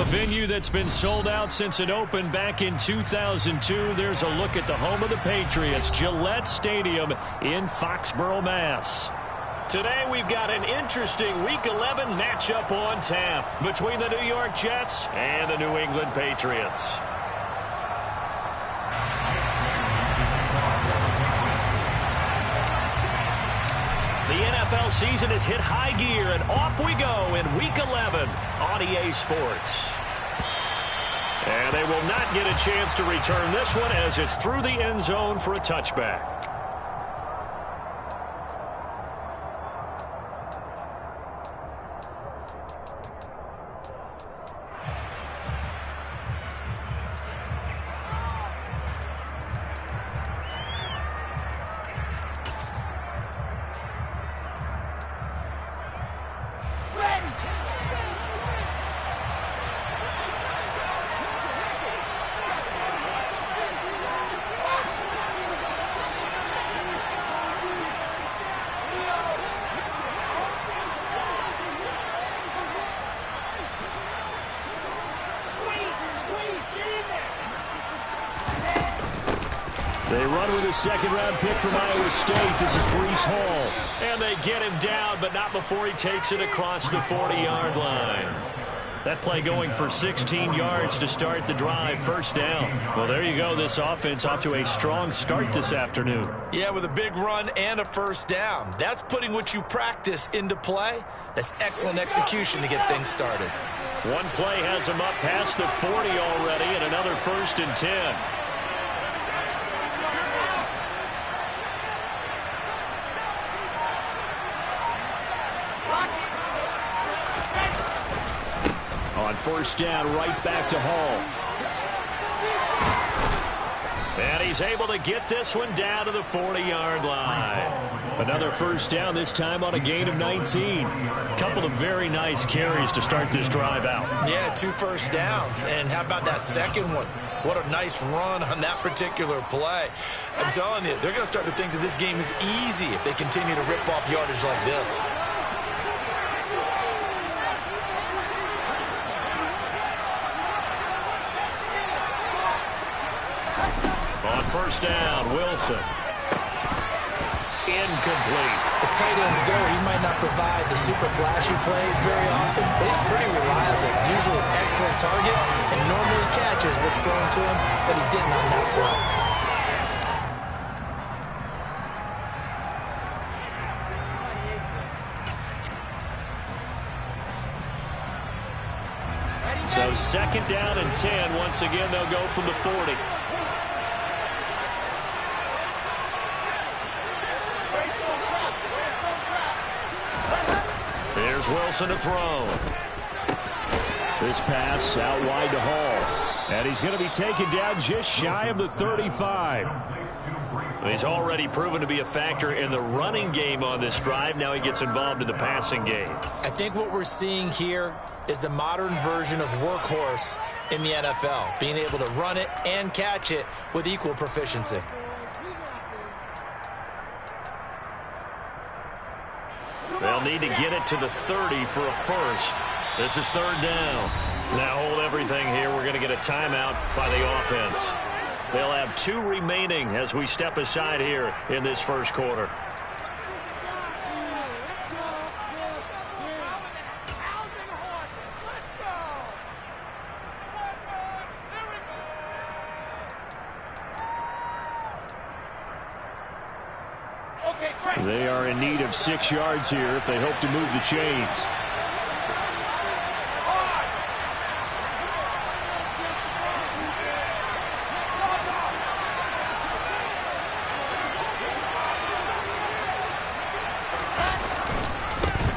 venue that's been sold out since it opened back in 2002. There's a look at the home of the Patriots, Gillette Stadium in Foxborough, Mass. Today we've got an interesting Week 11 matchup on tap between the New York Jets and the New England Patriots. The NFL season has hit high gear, and off we go in Week 11 on EA Sports. And they will not get a chance to return this one as it's through the end zone for a touchback. They run with a second-round pick from Iowa State. This is Breece Hall. And they get him down, but not before he takes it across the 40-yard line. That play going for 16 yards to start the drive. First down. Well, there you go. This offense off to a strong start this afternoon. Yeah, with a big run and a first down. That's putting what you practice into play. That's excellent execution to get things started. One play has him up past the 40 already, and another 1st and 10. On first down, right back to Hall. And he's able to get this one down to the 40-yard line. Another first down, this time on a gain of 19. Couple of very nice carries to start this drive out. Yeah, 2 first downs. And how about that second one? What a nice run on that particular play. I'm telling you, they're going to start to think that this game is easy if they continue to rip off yardage like this. On first down, Wilson. Incomplete. As tight ends go, he might not provide the super flashy plays very often, but he's pretty reliable. Usually an excellent target and normally catches what's thrown to him, but he didn't on that play. So second down and 10. Once again, they'll go from the 40. There's Wilson to throw. This pass out wide to Hall. And he's going to be taken down just shy of the 35. He's already proven to be a factor in the running game on this drive. Now he gets involved in the passing game. I think what we're seeing here is the modern version of workhorse in the NFL, being able to run it and catch it with equal proficiency. They'll need to get it to the 30 for a first. This is third down. Now hold everything here. We're going to get a timeout by the offense. They'll have 2 remaining as we step aside here in this first quarter. They are in need of 6 yards here if they hope to move the chains.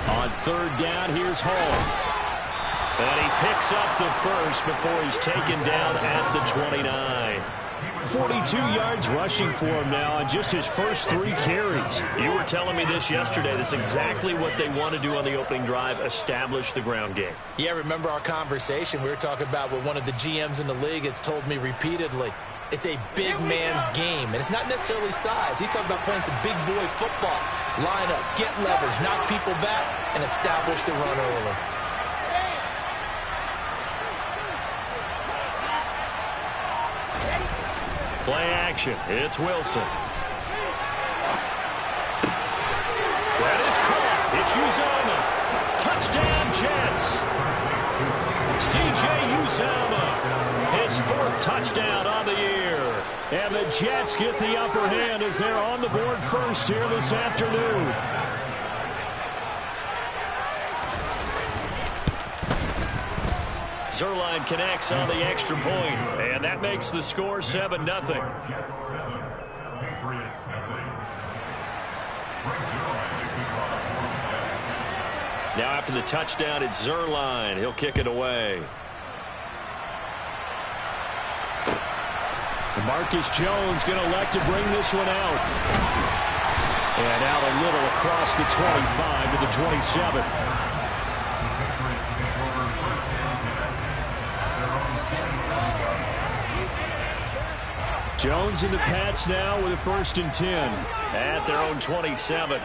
On third down, here's Hall. And he picks up the first before he's taken down at the 29. 42 yards rushing for him now on just his first 3 carries. You were telling me this yesterday. That's exactly what they want to do on the opening drive, establish the ground game. Yeah, remember our conversation? We were talking about what one of the GMs in the league has told me repeatedly. It's a big man's game, and it's not necessarily size. He's talking about playing some big boy football. Line up, get leverage, knock people back, and establish the run early. Play action. It's Wilson. That is caught. It's Uzomah. Touchdown, Jets. C.J. Uzomah, his 4th touchdown on the year. And the Jets get the upper hand as they're on the board first here this afternoon. Zerline connects on the extra point, and that makes the score 7-0. Now after the touchdown, it's Zerline. He'll kick it away. Marcus Jones going to elect to bring this one out. And out a little across the 25 to the 27. Jones and the Pats now with a 1st and 10 at their own 27.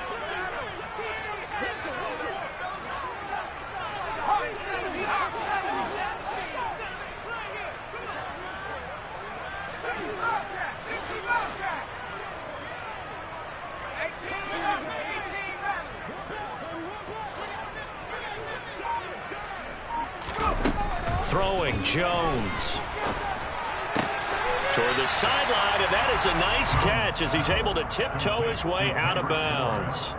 Throwing Jones toward the sideline, and that is a nice catch as he's able to tiptoe his way out of bounds.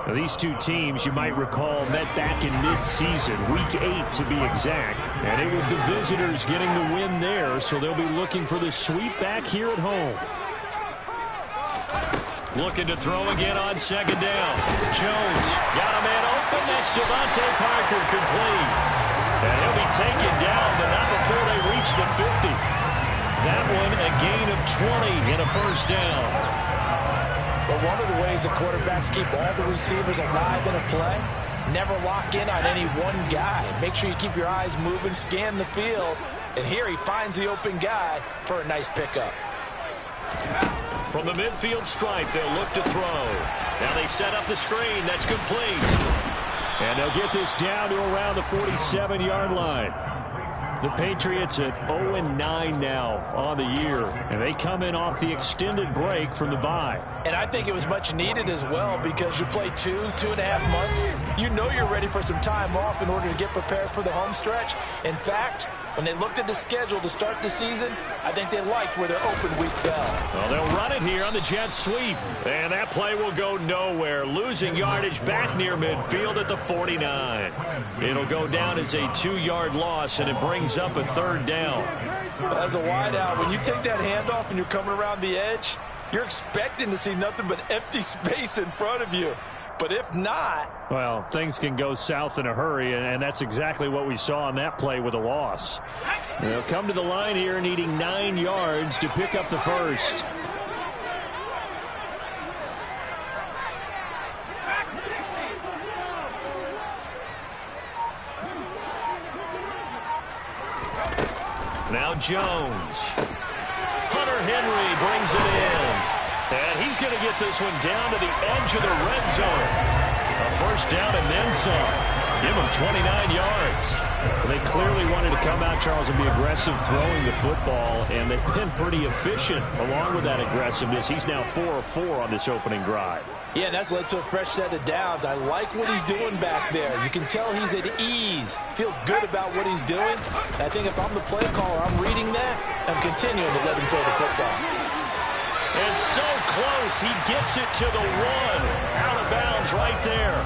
Now, these two teams, you might recall, met back in mid-season, week 8 to be exact, and it was the visitors getting the win there, so they'll be looking for the sweep back here at home. Looking to throw again on 2nd down. Jones got a man open. That's Devontae Parker complete. And he'll be taken down, but not before they reach the 50. That one a gain of 20 and a 1st down. But one of the ways the quarterbacks keep all the receivers alive in a play, never lock in on any one guy. Make sure you keep your eyes moving, scan the field. And here he finds the open guy for a nice pickup. From the midfield stripe, they'll look to throw. Now they set up the screen. That's complete. And they'll get this down to around the 47-yard line. The Patriots at 0-9 now on the year, and they come in off the extended break from the bye. And I think it was much needed as well because you play 2.5 months. You know you're ready for some time off in order to get prepared for the home stretch. In fact, when they looked at the schedule to start the season, I think they liked where their open week fell. Well, they'll run it here on the Jets sweep. And that play will go nowhere. Losing yardage back near midfield at the 49. It'll go down as a 2-yard loss, and it brings up a 3rd down. As a wideout, when you take that handoff and you're coming around the edge, you're expecting to see nothing but empty space in front of you. But if not, well, things can go south in a hurry, and that's exactly what we saw on that play with a loss. They'll come to the line here needing 9 yards to pick up the 1st. Now Jones. Hunter Henry brings it in. And he's going to get this one down to the edge of the red zone. A 1st down and then some. Give him 29 yards. They clearly wanted to come out, Charles, and be aggressive throwing the football, and they've been pretty efficient along with that aggressiveness. He's now 4 of 4 on this opening drive. Yeah, and that's led to a fresh set of downs. I like what he's doing back there. You can tell he's at ease. Feels good about what he's doing. I think if I'm the play caller, I'm reading that. I'm continuing to let him throw the football. And so close, he gets it to the 1. Out of bounds right there.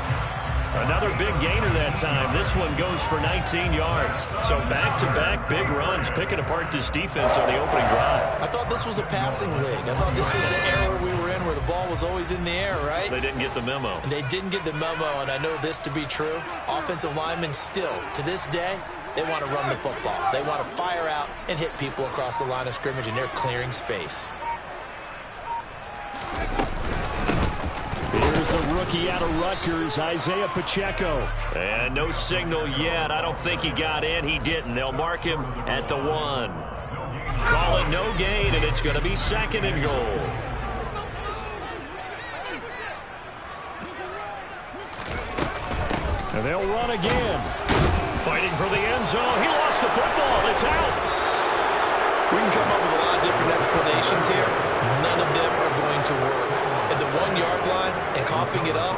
Another big gainer that time. This one goes for 19 yards. So back-to-back big runs, picking apart this defense on the opening drive. I thought this was a passing league. I thought this was the era we were in where the ball was always in the air, right? They didn't get the memo. And they didn't get the memo, and I know this to be true. Offensive linemen still, to this day, they want to run the football. They want to fire out and hit people across the line of scrimmage, and they're clearing space. Here's the rookie out of Rutgers, Isaiah Pacheco. And no signal yet. I don't think he got in. He didn't. They'll mark him at the 1. Call it no gain, and it's going to be 2nd and goal. And they'll run again. Fighting for the end zone. He lost the football. It's out. We can come up with a lot of different explanations here. None of them are going to work. At the 1-yard line and coughing it up,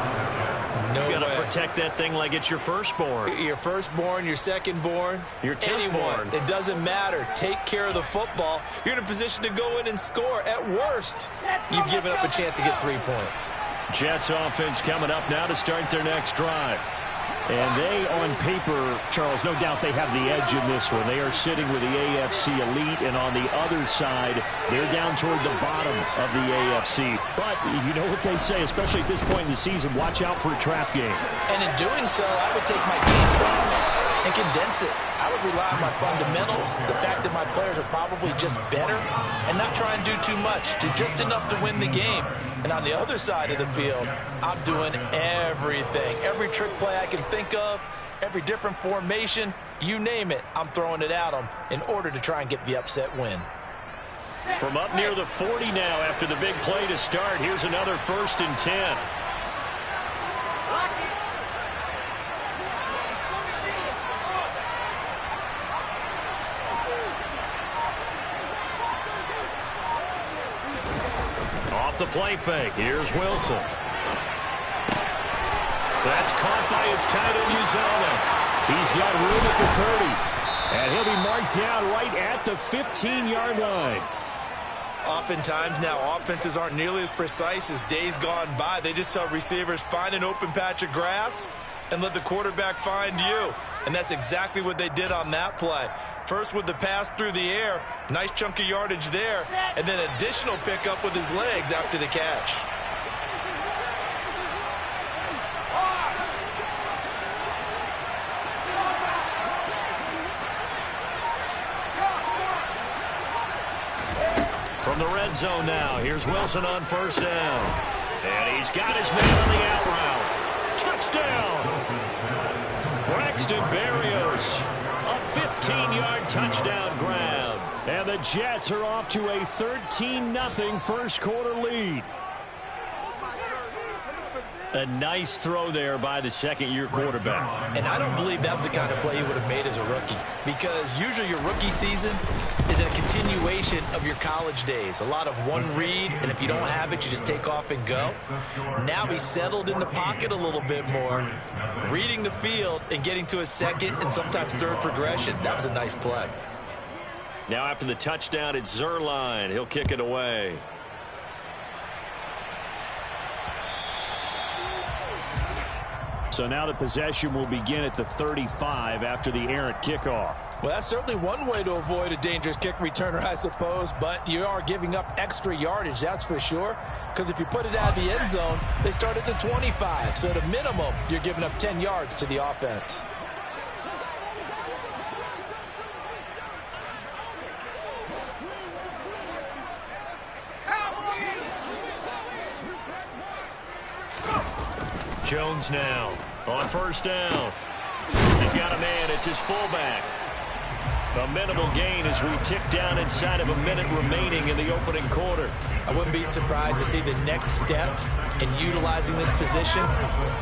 no way. You got to protect that thing like it's your firstborn. Your firstborn, your secondborn, your anyone. It doesn't matter. Take care of the football. You're in a position to go in and score. At worst, you've given up a chance to get 3 points. Jets offense coming up now to start their next drive. And they, on paper, Charles, no doubt they have the edge in this one. They are sitting with the AFC elite, and on the other side, they're down toward the bottom of the AFC. But you know what they say, especially at this point in the season, watch out for a trap game. And in doing so, I would take my game plan and condense it. I would rely on my fundamentals, the fact that my players are probably just better, and not try and do too much, do just enough to win the game. And on the other side of the field, I'm doing everything. Every trick play I can think of, every different formation, you name it, I'm throwing it at them in order to try and get the upset win. From up near the 40 now after the big play to start, here's another 1st and 10. The play fake. Here's Wilson. That's caught by his tight end, Uzoma. He's got room at the 30. And he'll be marked down right at the 15-yard line. Oftentimes now, offenses aren't nearly as precise as days gone by. They just tell receivers, find an open patch of grass and let the quarterback find you. And that's exactly what they did on that play. First with the pass through the air, nice chunk of yardage there, and then additional pickup with his legs after the catch. From the red zone now, here's Wilson on 1st down. And he's got his man on the out route. Touchdown! Braxton Berrios, a 15-yard touchdown grab. And the Jets are off to a 13-0 first-quarter lead. A nice throw there by the second-year quarterback. And I don't believe that was the kind of play he would have made as a rookie, because usually your rookie season is a continuation of your college days. A lot of one read, and if you don't have it, you just take off and go. Now he's settled in the pocket a little bit more, reading the field and getting to a second and sometimes third progression. That was a nice play. Now after the touchdown, it's Zuerlein. He'll kick it away. So now the possession will begin at the 35 after the errant kickoff. Well, that's certainly one way to avoid a dangerous kick returner, I suppose, but you are giving up extra yardage, that's for sure, because if you put it out of the end zone, they start at the 25. So at a minimum, you're giving up 10 yards to the offense. Jones now on 1st down. He's got a man. It's his fullback. A minimal gain as we tick down inside of a minute remaining in the opening quarter. I wouldn't be surprised to see the next step in utilizing this position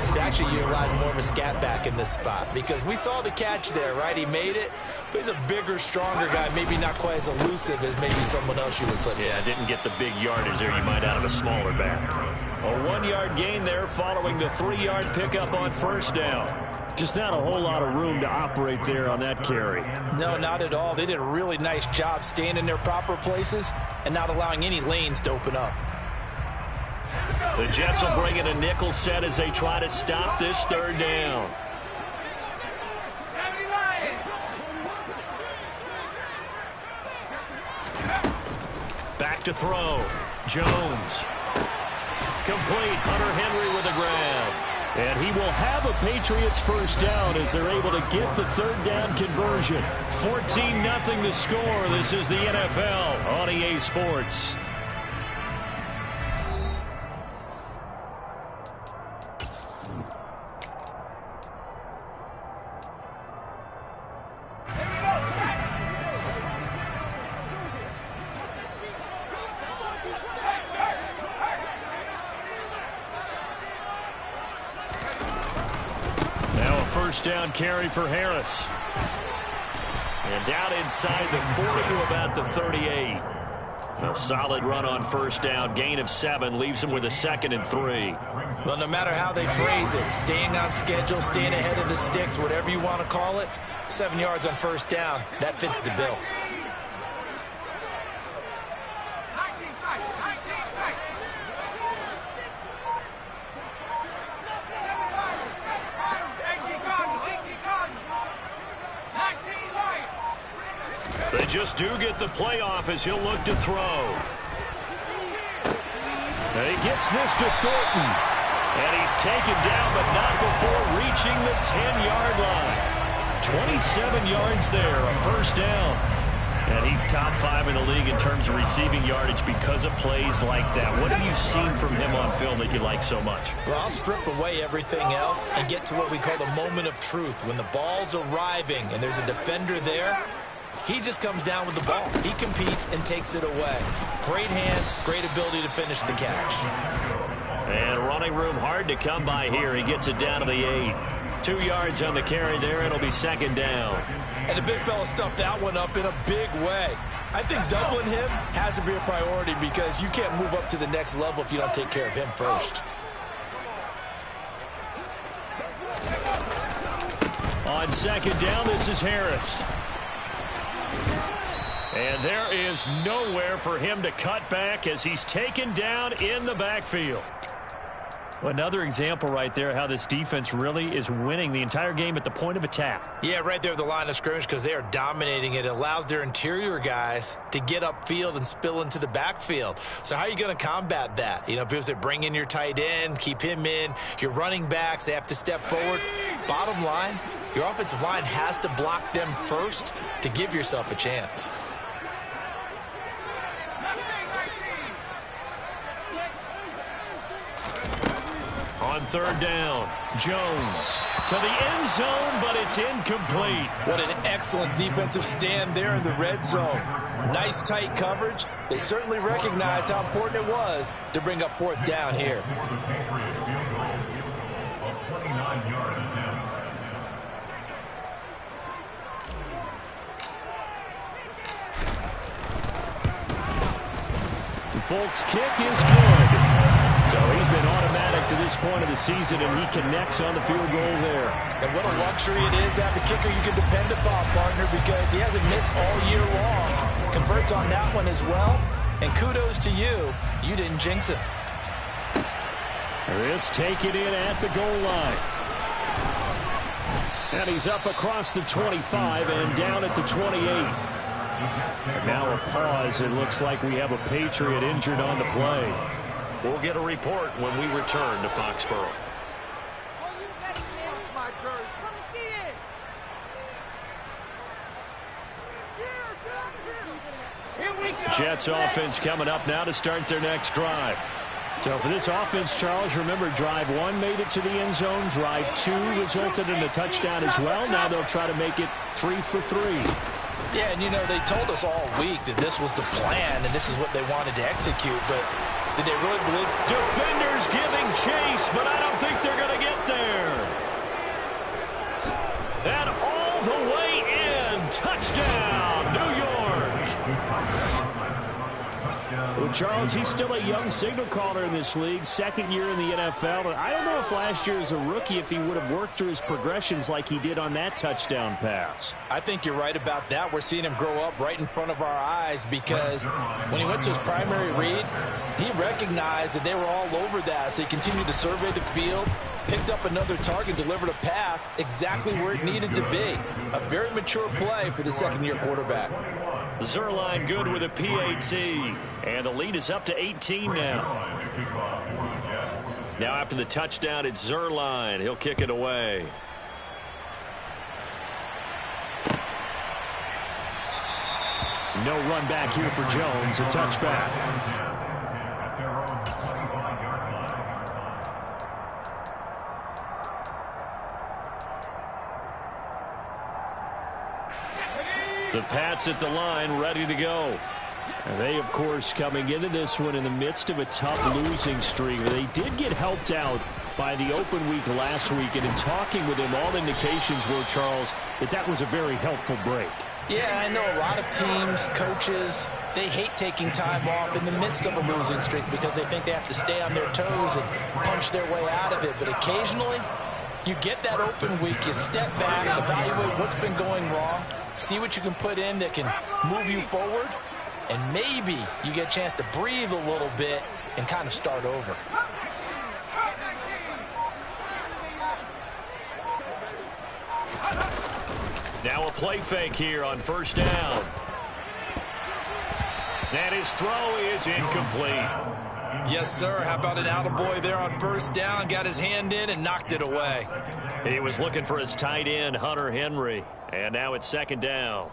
is to actually utilize more of a scat back in this spot, because we saw the catch there, right? He made it, but he's a bigger, stronger guy, maybe not quite as elusive as maybe someone else you would put in. Yeah, didn't get the big yardage there you might out of a smaller back. A 1-yard gain there following the 3-yard pickup on 1st down. Just not a whole lot of room to operate there on that carry. No, not at all. They did a really nice job staying in their proper places and not allowing any lanes to open up. The Jets will bring in a nickel set as they try to stop this 3rd down. Back to throw. Jones. Complete. Hunter Henry with a grab. And he will have a Patriots 1st down as they're able to get the 3rd down conversion. 14-0 the score. This is the NFL on EA Sports. Now a 1st down carry for Harris. And down inside the 40 to about the 38. A solid run on first down. Gain of 7 leaves them with a 2nd and 3. Well, no matter how they phrase it, staying on schedule, staying ahead of the sticks, whatever you want to call it, 7 yards on first down, that fits the bill. They just do get the playoff as he'll look to throw. And he gets this to Thornton. And he's taken down, but not before reaching the 10-yard line. 27 yards there, a first down. And he's top 5 in the league in terms of receiving yardage because of plays like that. What have you seen from him on film that you like so much? Well, I'll strip away everything else and get to what we call the moment of truth. When the ball's arriving and there's a defender there, he just comes down with the ball. He competes and takes it away. Great hands, great ability to finish the catch. And running room hard to come by here. He gets it down to the 8. 2 yards on the carry there. It'll be 2nd down. And the big fella stuffed that one up in a big way. I think doubling him has to be a priority because you can't move up to the next level if you don't take care of him first. On 2nd down, this is Harris. And there is nowhere for him to cut back as he's taken down in the backfield. Another example right there how this defense really is winning the entire game at the point of attack. Yeah, right there at the line of scrimmage because they are dominating it. It allows their interior guys to get upfield and spill into the backfield. So how are you going to combat that? You know, people say bring in your tight end, keep him in. Your running backs, they have to step forward. Bottom line, your offensive line has to block them first to give yourself a chance. On 3rd down, Jones to the end zone, but it's incomplete. What an excellent defensive stand there in the red zone. Nice tight coverage. They certainly recognized how important it was to bring up 4th down here. Folks' kick is good. So he's been automatic to this point of the season, and he connects on the field goal there. And what a luxury it is to have a kicker you can depend upon, partner, because he hasn't missed all year long. Converts on that one as well. And kudos to you. You didn't jinx it. This taken in at the goal line. And he's up across the 25 and down at the 28. And now a pause. It looks like we have a Patriot injured on the play. We'll get a report when we return to Foxborough. Jets offense coming up now to start their next drive. So for this offense, Charles, remember drive 1 made it to the end zone. Drive 2 resulted in a touchdown as well. Now they'll try to make it 3 for 3. Yeah, and you know, they told us all week that this was the plan and this is what they wanted to execute, but did they really believe? Defenders giving chase, but I don't think they're going to get there. And all the way in. Touchdown, New York. Well, Charles, he's still a young signal caller in this league, 2nd year in the NFL. And I don't know if last year as a rookie, if he would have worked through his progressions like he did on that touchdown pass. I think you're right about that. We're seeing him grow up right in front of our eyes because when he went to his primary read, he recognized that they were all over that. So he continued to survey the field, picked up another target, delivered a pass exactly where it needed to be. A very mature play for the 2nd-year quarterback. Zuerlein good with a PAT. And the lead is up to 18 now. Now after the touchdown, it's Zuerlein. He'll kick it away. No run back here for Jones. A touchback. The Pats at the line, ready to go. And they, of course, coming into this one in the midst of a tough losing streak. They did get helped out by the open week last week. And in talking with him, all indications were, Charles, that was a very helpful break. Yeah, I know a lot of teams, coaches, they hate taking time off in the midst of a losing streak because they think they have to stay on their toes and punch their way out of it. But occasionally, you get that open week, you step back, evaluate what's been going wrong, see what you can put in that can move you forward, and maybe you get a chance to breathe a little bit and kind of start over. Now a play fake here on first down. And his throw is incomplete. Yes, sir. How about an attaboy there on first down? Got his hand in and knocked it away. He was looking for his tight end, Hunter Henry. And now it's second down.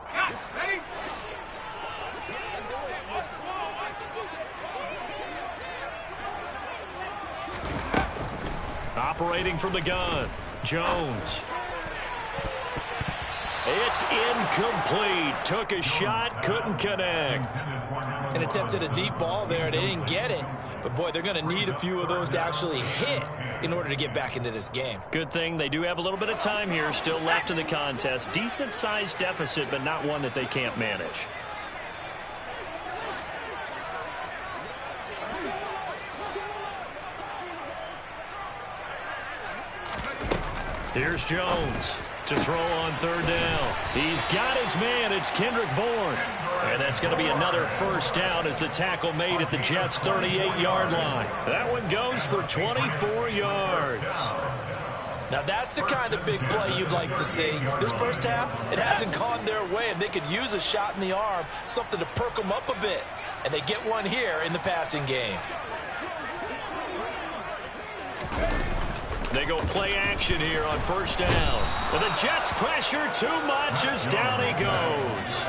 Operating from the gun, Jones. It's incomplete. Took a shot, couldn't connect. And attempted a deep ball there. They didn't get it. But, boy, they're going to need a few of those to actually hit in order to get back into this game. Good thing they do have a little bit of time here still left in the contest. Decent-sized deficit, but not one that they can't manage. Here's Jones to throw on third down. He's got his man. It's Kendrick Bourne. And that's going to be another first down as the tackle made at the Jets' 38-yard line. That one goes for 24 yards. Now, that's the kind of big play you'd like to see. This first half, it hasn't gone their way, and they could use a shot in the arm, something to perk them up a bit. And they get one here in the passing game. They go play action here on first down. But the Jets pressure too much as down he goes.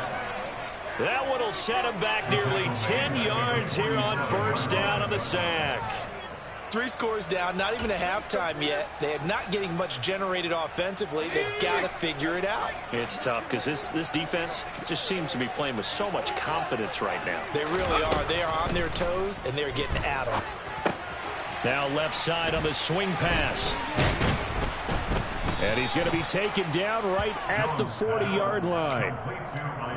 That one will set him back nearly 10 yards here on first down on the sack. 3 scores down, not even a halftime yet. They are not getting much generated offensively. They've got to figure it out. It's tough because this defense just seems to be playing with so much confidence right now. They really are. They are on their toes, and they're getting at them. Now left side on the swing pass. And he's going to be taken down right at the 40-yard line.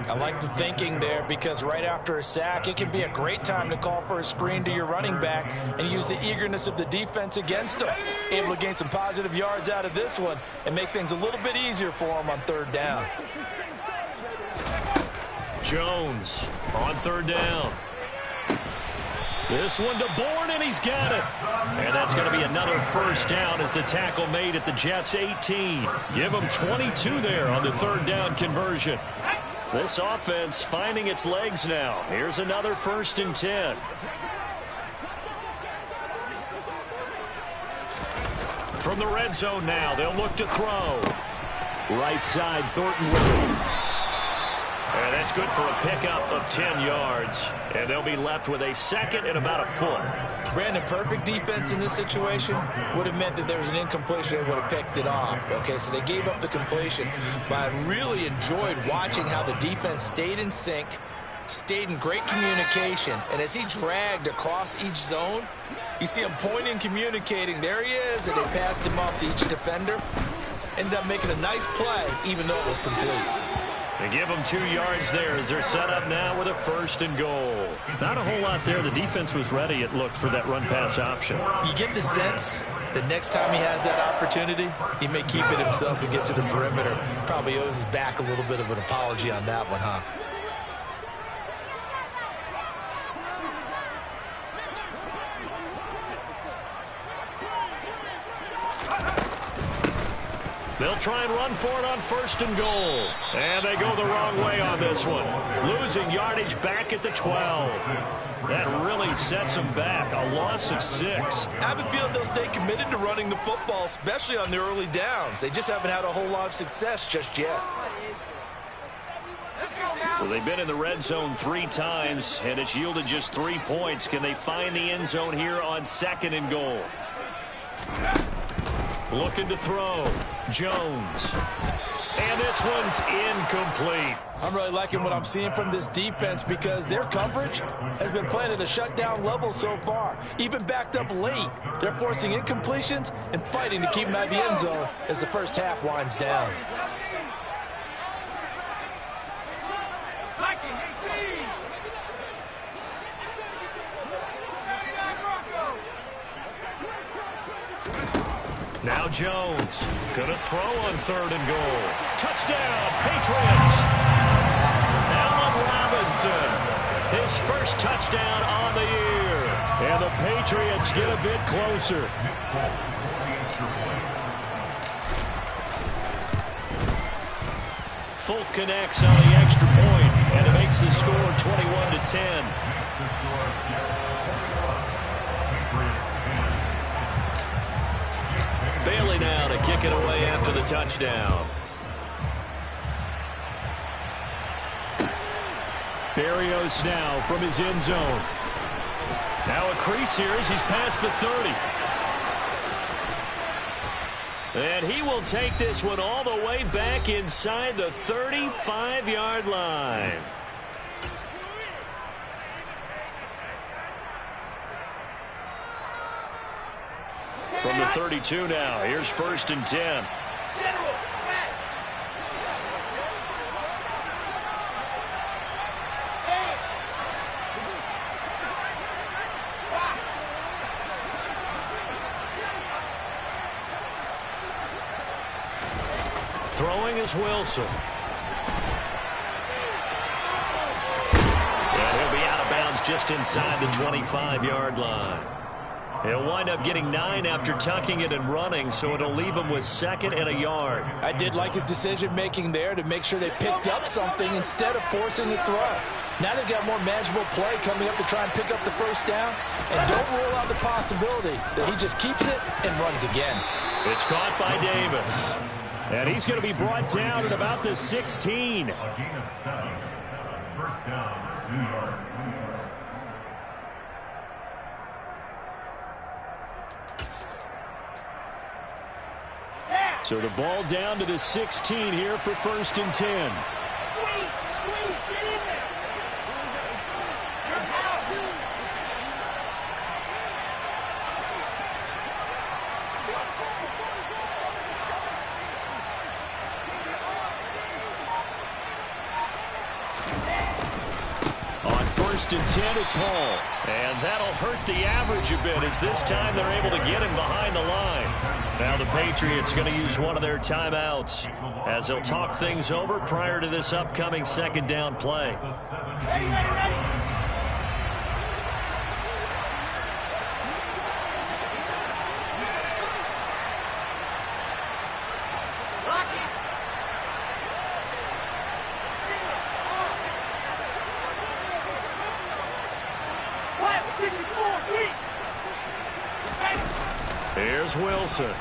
I like the thinking there because right after a sack, it can be a great time to call for a screen to your running back and use the eagerness of the defense against him. Able to gain some positive yards out of this one and make things a little bit easier for him on third down. Jones on third down. This one to Bourne, and he's got it. And that's going to be another first down as the tackle made at the Jets' 18. Give them 22 there on the third down conversion. This offense finding its legs now. Here's another 1st and 10. From the red zone now, they'll look to throw. Right side, Thornton with it. And that's good for a pickup of 10 yards. And they'll be left with a second and about a foot. Brandon, perfect defense in this situation would have meant that there was an incompletion. They would have picked it off. Okay, so they gave up the completion. But I really enjoyed watching how the defense stayed in sync, stayed in great communication. And as he dragged across each zone, you see him pointing, communicating. There he is, and they passed him off to each defender. Ended up making a nice play, even though it was complete. They give them 2 yards there as they're set up now with a 1st and goal. Not a whole lot there. The defense was ready, it looked, for that run-pass option. You get the sense that next time he has that opportunity, he may keep it himself and get to the perimeter. Probably owes his back a little bit of an apology on that one, huh? They'll try and run for it on 1st and goal. And they go the wrong way on this one. Losing yardage back at the 12. That really sets them back. A loss of 6. I have a feeling they'll stay committed to running the football, especially on the early downs. They just haven't had a whole lot of success just yet. So they've been in the red zone 3 times, and it's yielded just 3 points. Can they find the end zone here on 2nd and goal? Looking to throw. Jones. And this one's incomplete. I'm really liking what I'm seeing from this defense because their coverage has been playing at a shutdown level so far. Even backed up late, they're forcing incompletions and fighting to keep them out of the end zone as the first half winds down. Now Jones going to throw on 3rd and goal. Touchdown, Patriots. Allen Robinson, his first touchdown on the year. And the Patriots get a bit closer. Folk connects on the extra point, and it makes the score 21-10. Bailey now to kick it away after the touchdown. Barrios now from his end zone. Now a crease here as he's past the 30. And he will take this one all the way back inside the 35-yard line. From the 32 now, here's 1st and 10. Throwing is Wilson. And he'll be out of bounds just inside the 25-yard line. He'll wind up getting 9 after tucking it and running, so it'll leave him with 2nd and a yard. I did like his decision-making there to make sure they picked up something instead of forcing the throw. Now they've got more manageable play coming up to try and pick up the 1st down. And don't rule out the possibility that he just keeps it and runs again. It's caught by Davis. And he's going to be brought down at about the 16. A gain of 7. 1st down, 2 yards. So the ball down to the 16 here for 1st and 10. Squeeze, get in there. You're out. On 1st and 10, it's Hall. And that'll hurt the average a bit as this time they're able to get him behind the line. Now the Patriots going to use one of their timeouts as they'll talk things over prior to this upcoming 2nd down play. Ready. Here's Wilson.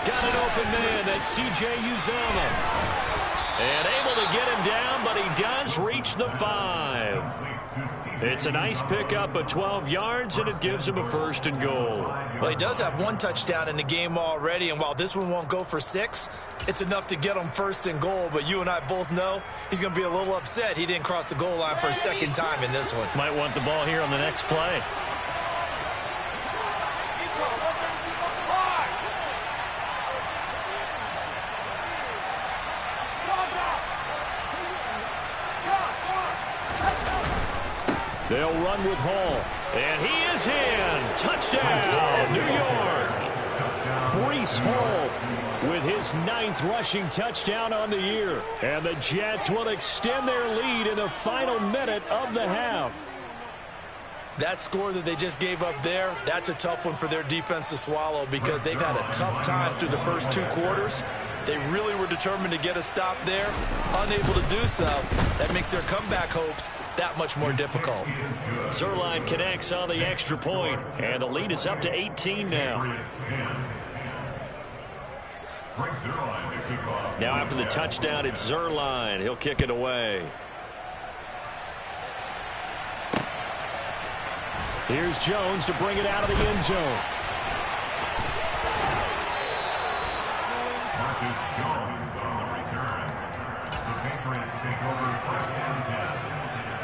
Got an open man. That's C.J. Uzomah. And able to get him down, but he does reach the 5. It's a nice pickup of 12 yards, and it gives him a 1st and goal. Well, he does have 1 touchdown in the game already, and while this one won't go for 6, it's enough to get him 1st and goal. But you and I both know he's going to be a little upset he didn't cross the goal line for a 2nd time in this one. Might want the ball here on the next play. They'll run with Hall. And he is in. Touchdown, New York. Breece Hall with his 9th rushing touchdown on the year. And the Jets will extend their lead in the final minute of the half. That score that they just gave up there, that's a tough one for their defense to swallow because they've had a tough time through the first 2 quarters. They really were determined to get a stop there, unable to do so. That makes their comeback hopes that much more difficult. Zerline connects on the extra point, and the lead is up to 18 now. Now after the touchdown, it's Zerline. He'll kick it away. Here's Jones to bring it out of the end zone. Marcus Jones on the return. The Patriots take over 1st and 10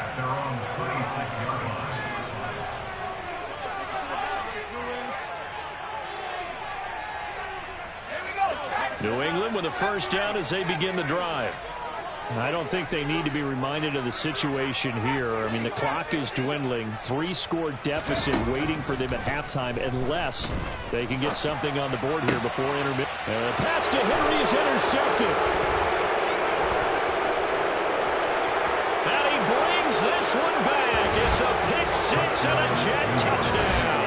at their own 36-yard line. New England with a 1st down as they begin the drive. I don't think they need to be reminded of the situation here. I mean, the clock is dwindling. 3-score deficit waiting for them at halftime unless they can get something on the board here before intermission. The pass to Henry is intercepted. And he brings this one back. It's a pick-6 and a jet touchdown.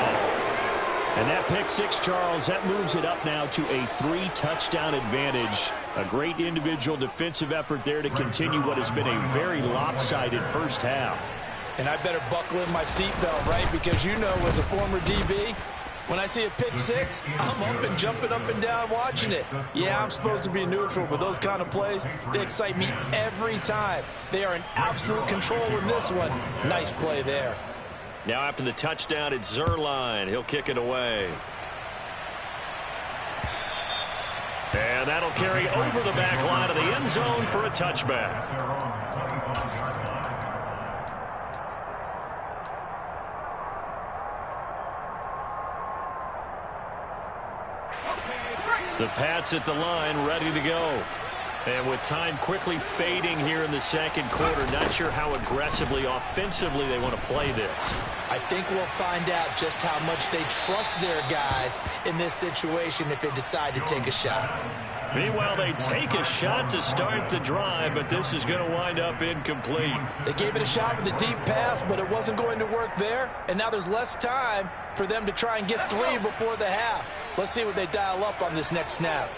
And that pick-6, Charles, that moves it up now to a 3-touchdown advantage. A great individual defensive effort there to continue what has been a very lopsided first half. And I better buckle in my seatbelt, right? Because you know, as a former DB, when I see a pick-6, I'm up and jumping up and down watching it. Yeah, I'm supposed to be neutral, but those kind of plays, they excite me every time. They are in absolute control in this one. Nice play there. Now after the touchdown, it's Zuerlein. He'll kick it away. And that'll carry over the back line of the end zone for a touchback. The Pats at the line, ready to go. And with time quickly fading here in the second quarter, not sure how aggressively, offensively they want to play this. I think we'll find out just how much they trust their guys in this situation if they decide to take a shot. Meanwhile, they take a shot to start the drive, but this is going to wind up incomplete. They gave it a shot with a deep pass, but it wasn't going to work there. And now there's less time for them to try and get 3 before the half. Let's see what they dial up on this next snap.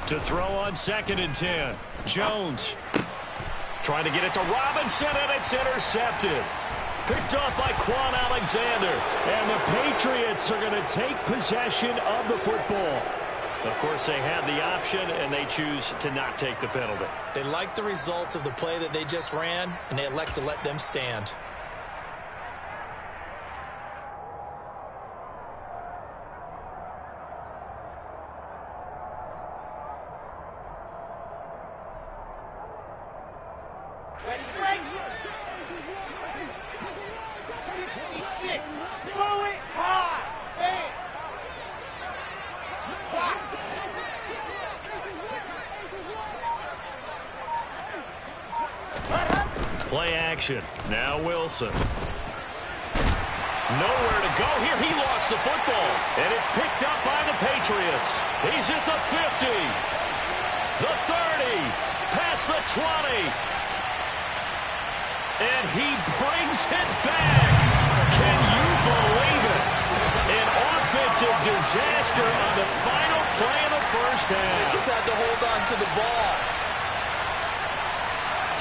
To throw on 2nd and 10. Jones trying to get it to Robinson, and it's intercepted. Picked off by Quan Alexander. And the Patriots are going to take possession of the football. Of course, they had the option, and they choose to not take the penalty. They like the results of the play that they just ran, and they elect to let them stand. Play action. Now Wilson. Nowhere to go here. He lost the football. And it's picked up by the Patriots. He's at the 50. The 30. Past the 20. And he brings it back. Can you believe it? An offensive disaster on the final play of the first half. They just had to hold on to the ball.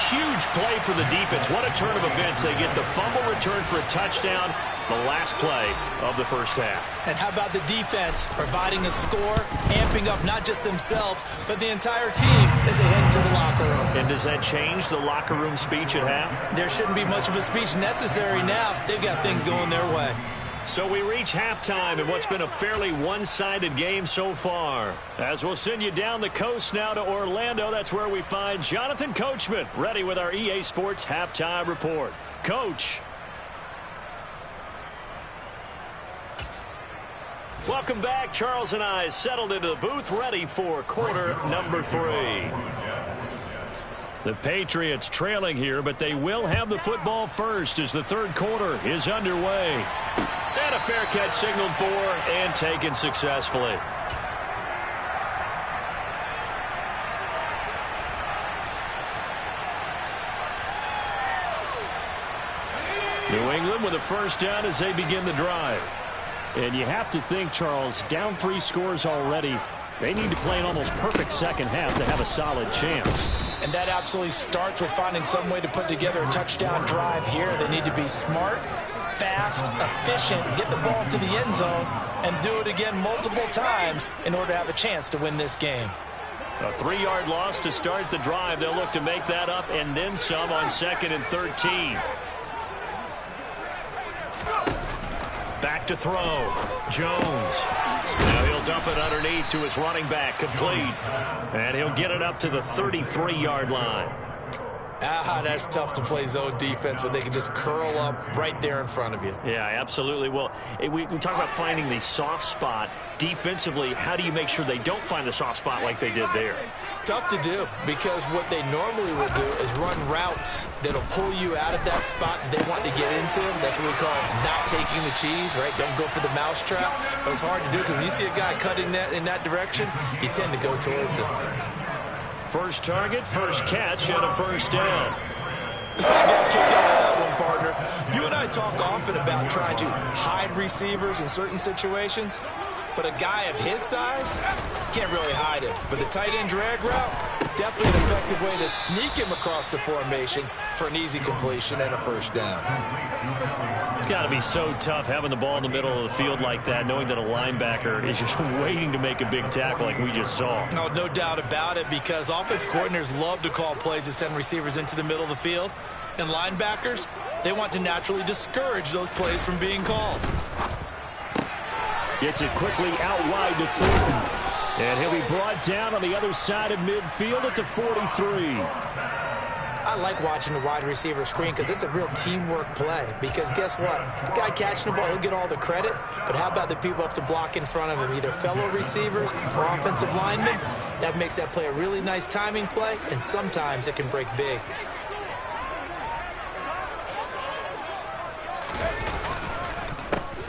Huge play for the defense. What a turn of events. They get the fumble return for a touchdown, the last play of the first half. And how about the defense providing a score, amping up not just themselves, but the entire team as they head into the locker room. And does that change the locker room speech at half? There shouldn't be much of a speech necessary now. They've got things going their way. So we reach halftime in what's been a fairly one-sided game so far. As we'll send you down the coast now to Orlando, that's where we find Jonathan Coachman, ready with our EA Sports Halftime Report. Coach. Welcome back. Charles and I settled into the booth, ready for quarter number 3. The Patriots trailing here, but they will have the football first as the third quarter is underway. And a fair catch signaled for and taken successfully. New England with a first down as they begin the drive. And you have to think, Charles, down 3 scores already. They need to play an almost perfect second half to have a solid chance. And that absolutely starts with finding some way to put together a touchdown drive here. They need to be smart, fast, efficient, get the ball to the end zone, and do it again multiple times in order to have a chance to win this game. A 3-yard loss to start the drive. They'll look to make that up and then some on 2nd and 13. Back to throw. Jones. Now he'll dump it underneath to his running back. Complete. And he'll get it up to the 33-yard line. That's tough to play zone defense when they can just curl up right there in front of you. Yeah, absolutely. Well, we talk about finding the soft spot. Defensively, how do you make sure they don't find the soft spot like they did there? Tough to do, because what they normally will do is run routes that'll pull you out of that spot that they want to get into. That's what we call not taking the cheese, right? Don't go for the mousetrap. But it's hard to do because when you see a guy cutting that in that direction, you tend to go towards him. First target, first catch, and a first down. I got kicked out of that one, partner. You and I talk often about trying to hide receivers in certain situations, but a guy of his size can't really hide him. But the tight end drag route, definitely an effective way to sneak him across the formation for an easy completion and a first down. It's got to be so tough having the ball in the middle of the field like that, knowing that a linebacker is just waiting to make a big tackle like we just saw. Oh, no doubt about it, because offense coordinators love to call plays to send receivers into the middle of the field. And linebackers, they want to naturally discourage those plays from being called. Gets it quickly out wide to third. And he'll be brought down on the other side of midfield at the 43. I like watching the wide receiver screen because it's a real teamwork play. Because guess what? The guy catching the ball, he'll get all the credit. But how about the people up to block in front of him, either fellow receivers or offensive linemen? That makes that play a really nice timing play, and sometimes it can break big.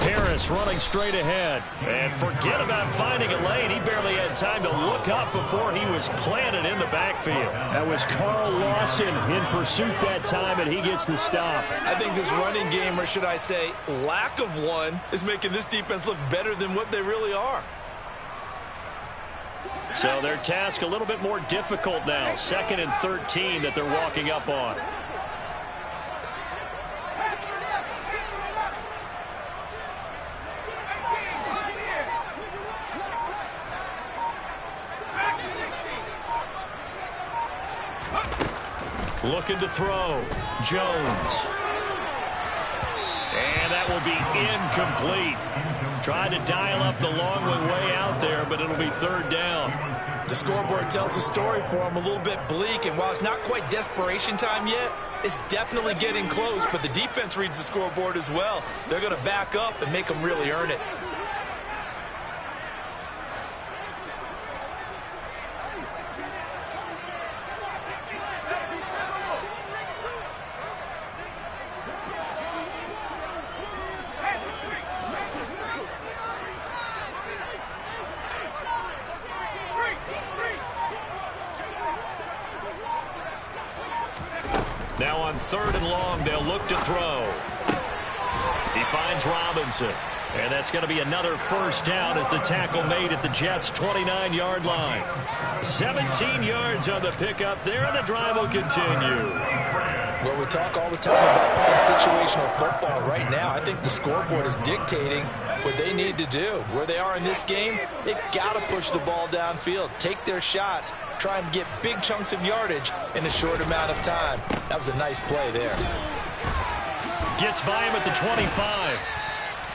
Harris running straight ahead. And forget about finding a lane. He barely had time to look up before he was planted in the backfield. That was Carl Lawson in pursuit that time, and he gets the stop. I think this running game, or should I say lack of one, is making this defense look better than what they really are. So their task a little bit more difficult now. 2nd and 13 that they're walking up on. Looking to throw. Jones. And that will be incomplete. Trying to dial up the long way out there, but it'll be third down. The scoreboard tells a story for him, a little bit bleak, and while it's not quite desperation time yet, it's definitely getting close, but the defense reads the scoreboard as well. They're going to back up and make them really earn it. Now on 3rd and long, they'll look to throw. He finds Robinson. And that's going to be another first down as the tackle made at the Jets' 29-yard line. 17 yards on the pickup there, and the drive will continue. Well, we talk all the time about playing situational football. Right now, I think the scoreboard is dictating what they need to do. Where they are in this game, they've got to push the ball downfield, take their shots, try and get big chunks of yardage in a short amount of time. That was a nice play there. Gets by him at the 25.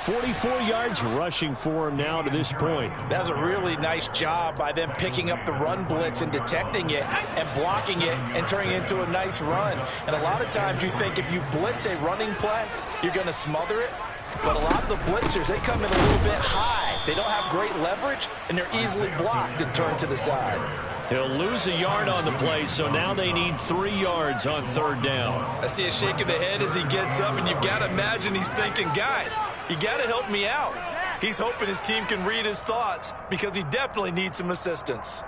44 yards rushing for him now to this point. That was a really nice job by them picking up the run blitz and detecting it and blocking it and turning it into a nice run. And a lot of times you think if you blitz a running play, you're going to smother it. But a lot of the blitzers, they come in a little bit high. They don't have great leverage, and they're easily blocked and turned to the side. He'll lose a yard on the play, so now they need 3 yards on 3rd down. I see a shake of the head as he gets up, and you've got to imagine he's thinking, guys, you got to help me out. He's hoping his team can read his thoughts because he definitely needs some assistance.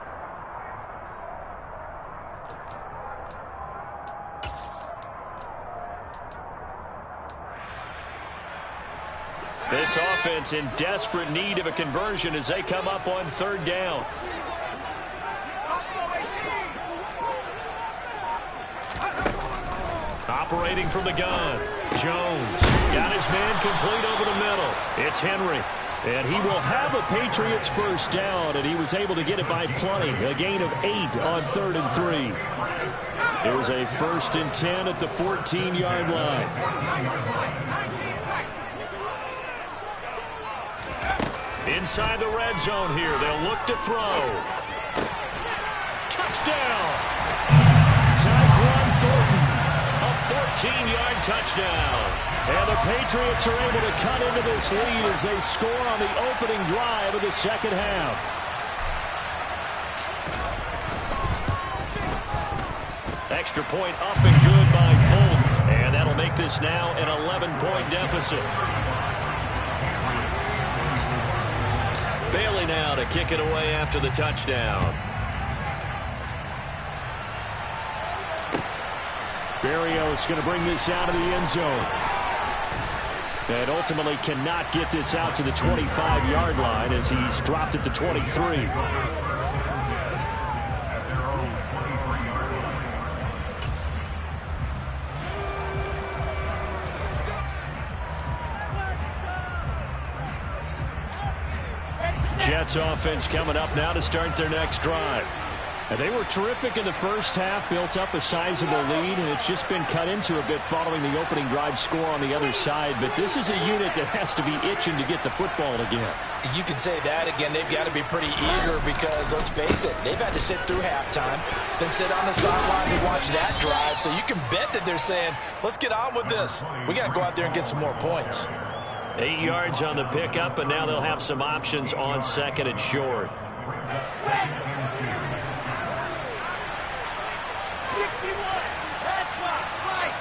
This offense in desperate need of a conversion as they come up on 3rd down. Operating from the gun. Jones got his man complete over the middle. It's Henry. And he will have a Patriots first down, and he was able to get it by plenty. A gain of 8 on 3rd and 3. It was a 1st and 10 at the 14-yard line. Inside the red zone here. They'll look to throw. Touchdown. Tyquan Thornton. 60-yard touchdown. And the Patriots are able to cut into this lead as they score on the opening drive of the second half. Extra point up and good by Folk. And that'll make this now an 11-point deficit. Bailey now to kick it away after the touchdown. Barrios going to bring this out of the end zone. And ultimately cannot get this out to the 25-yard line as he's dropped it to 23. Jets offense coming up now to start their next drive. And they were terrific in the first half, built up a sizable lead, and it's just been cut into a bit following the opening drive score on the other side. But this is a unit that has to be itching to get the football again. You can say that again. They've got to be pretty eager because, let's face it, they've had to sit through halftime, then sit on the sidelines and watch that drive. So you can bet that they're saying, let's get on with this. We got to go out there and get some more points. 8 yards on the pickup, and now they'll have some options on second and short. 61. Pass box, right.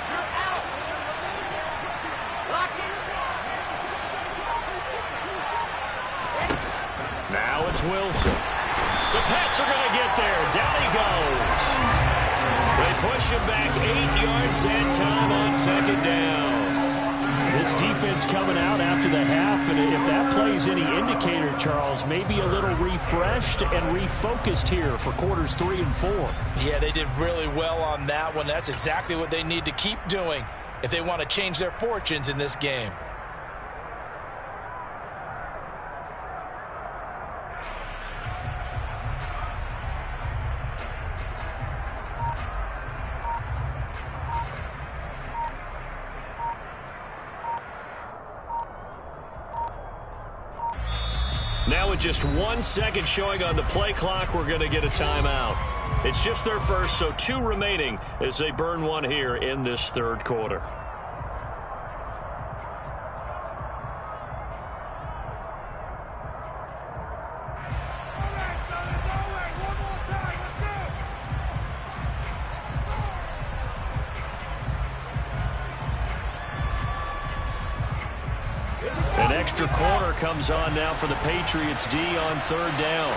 You're out. Lock it. Now it's Wilson. The Pats are going to get there. Down he goes. They push him back 8 yards that time on second down. This defense coming out after the half, and if that plays any indicator, Charles, maybe a little refreshed and refocused here for quarters 3 and 4. Yeah, they did really well on that one. That's exactly what they need to keep doing if they want to change their fortunes in this game. Now with just 1 second showing on the play clock, we're going to get a timeout. It's just their first, so 2 remaining as they burn one here in this third quarter. An extra corner comes on now for the Patriots D on third down.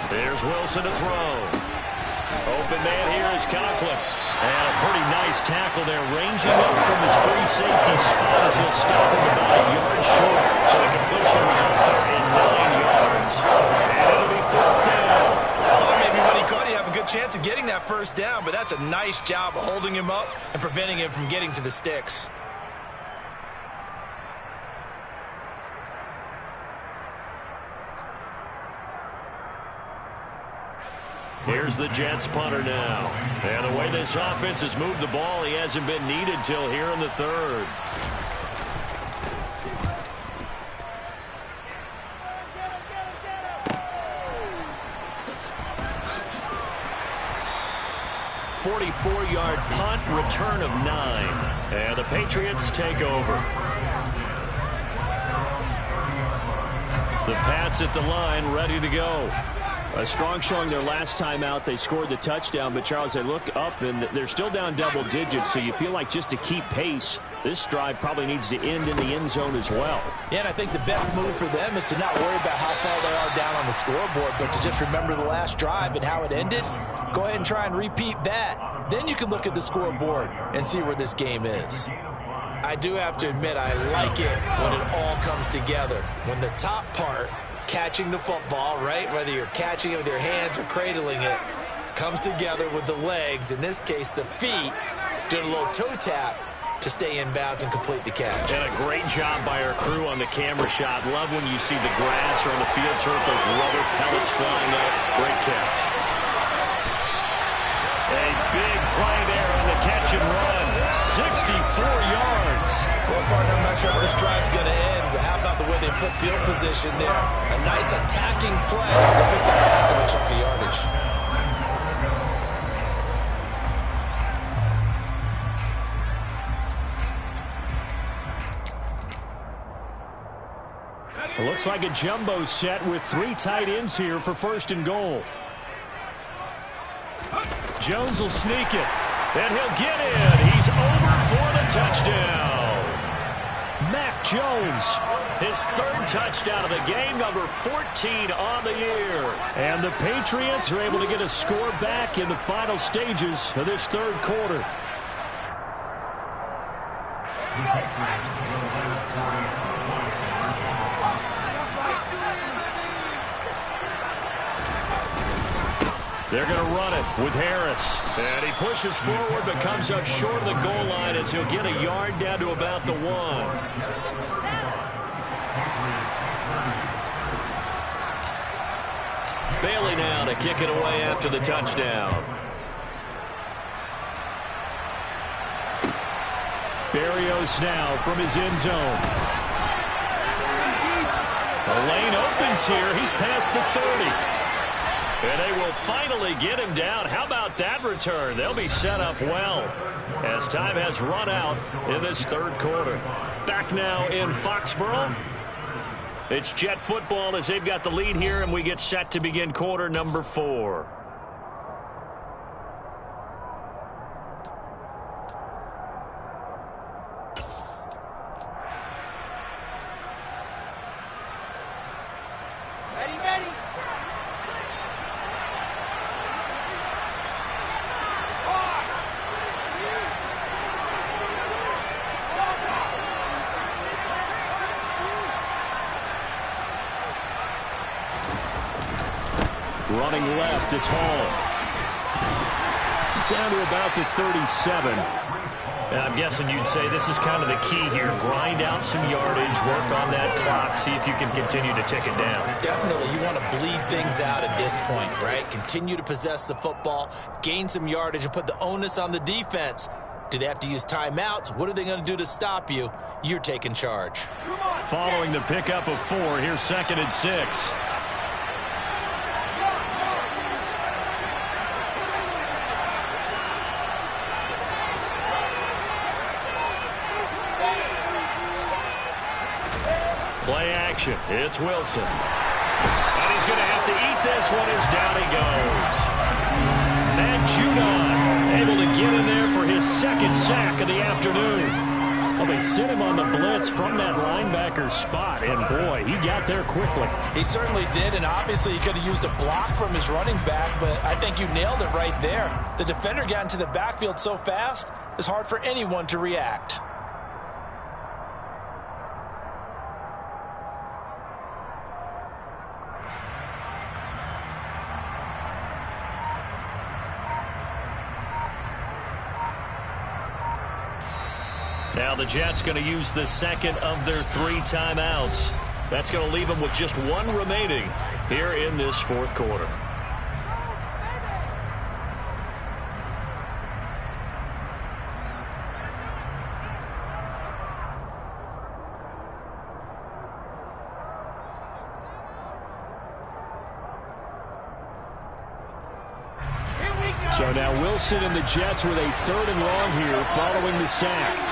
There's Wilson to throw. Open man here is Conklin. And a pretty nice tackle there, ranging up from his free safety spot as he'll stop him about a yard short. So the completion results in 9 yards. And it'll be fourth down. I thought maybe when he caught, he'd have a good chance of getting that first down, but that's a nice job of holding him up and preventing him from getting to the sticks. Here's the Jets punter now. And the way this offense has moved the ball, he hasn't been needed till here in the third. "44-yard punt, return of 9. And the Patriots take over. The Pats at the line, ready to go. A strong showing their last time out. They scored the touchdown, but Charles, they look up and they're still down double digits, so you feel like just to keep pace, this drive probably needs to end in the end zone as well. Yeah, and I think the best move for them is to not worry about how far they are down on the scoreboard, but to just remember the last drive and how it ended. Go ahead and try and repeat that. Then you can look at the scoreboard and see where this game is. I do have to admit, I like it when it all comes together. When the top part, catching the football, right, whether you're catching it with your hands or cradling it, comes together with the legs, in this case the feet, doing a little toe tap to stay in bounds and complete the catch. And a great job by our crew on the camera shot. Love when you see the grass or on the field turf, those rubber pellets flying up. Great catch. A big play there on the catch and run. 64 yards. Well, partner, I'm not sure how this drive's going to end, about the way they flip field position there. A nice attacking play. They picked up a heck of a chunk of yardage. It looks like a jumbo set with 3 tight ends here for 1st and goal. Jones will sneak it, and he'll get in. He's over for the touchdown. Mac Jones, his 3rd touchdown of the game, number 14 on the year. And the Patriots are able to get a score back in the final stages of this 3rd quarter. They're going to run it with Harris. And he pushes forward but comes up short of the goal line as he'll get a yard down to about the 1. Bailey now to kick it away after the touchdown. Berrios now from his end zone. The lane opens here. He's past the 30. And they will finally get him down. How about that return? They'll be set up well as time has run out in this 3rd quarter. Back now in Foxborough. It's Jet football as they've got the lead here, and we get set to begin quarter number 4. Running left, it's Hall. Down to about the 37. And I'm guessing you'd say this is kind of the key here. Grind out some yardage, work on that clock, see if you can continue to tick it down. Definitely, you want to bleed things out at this point, right? Continue to possess the football, gain some yardage, and put the onus on the defense. Do they have to use timeouts? What are they going to do to stop you? You're taking charge. Following the pickup of 4, here's 2nd and 6. Play action. It's Wilson. And he's going to have to eat this one as down he goes. And Judon able to get in there for his 2nd sack of the afternoon. Well, they sent him on the blitz from that linebacker spot, and boy, he got there quickly. He certainly did, and obviously he could have used a block from his running back, but I think you nailed it right there. The defender got into the backfield so fast, it's hard for anyone to react. Now the Jets going to use the 2nd of their 3 timeouts. That's going to leave them with just 1 remaining here in this 4th quarter. So now Wilson and the Jets with a 3rd and long here following the sack.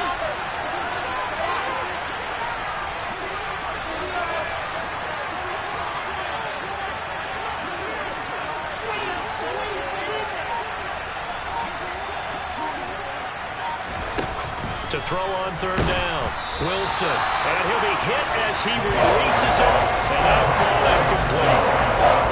To throw on 3rd down. Wilson. And he'll be hit as he releases it. And that'll fall incomplete.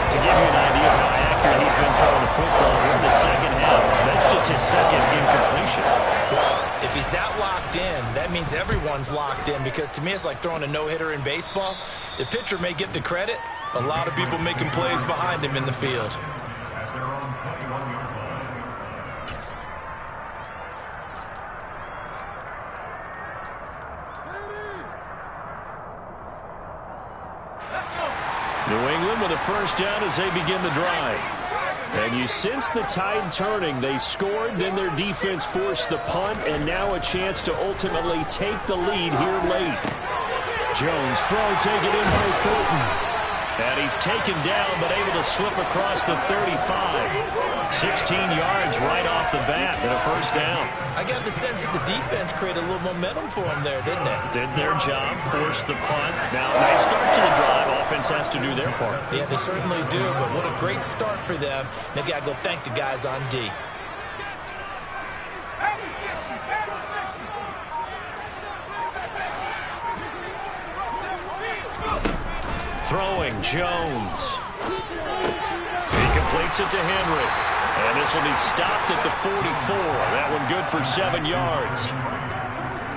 To give you an idea of how accurate he's been throwing the football, we're in the 2nd half. That's just his 2nd incompletion. Well, if he's that locked in, that means everyone's locked in, because to me it's like throwing a no-hitter in baseball. The pitcher may get the credit. A lot of people making plays behind him in the field. New England with a 1st down as they begin the drive. And you sense the tide turning. They scored, then their defense forced the punt, and now a chance to ultimately take the lead here late. Jones throw taken in by Fulton. And he's taken down, but able to slip across the 35. 16 yards right off the bat and a first down. I got the sense that the defense created a little momentum for him there, didn't they? Did their job, forced the punt. Now, nice start to the drive. Offense has to do their part. Yeah, they certainly do, but what a great start for them. They got to go thank the guys on D. Throwing, Jones. He completes it to Henry. And this will be stopped at the 44. That one good for 7 yards.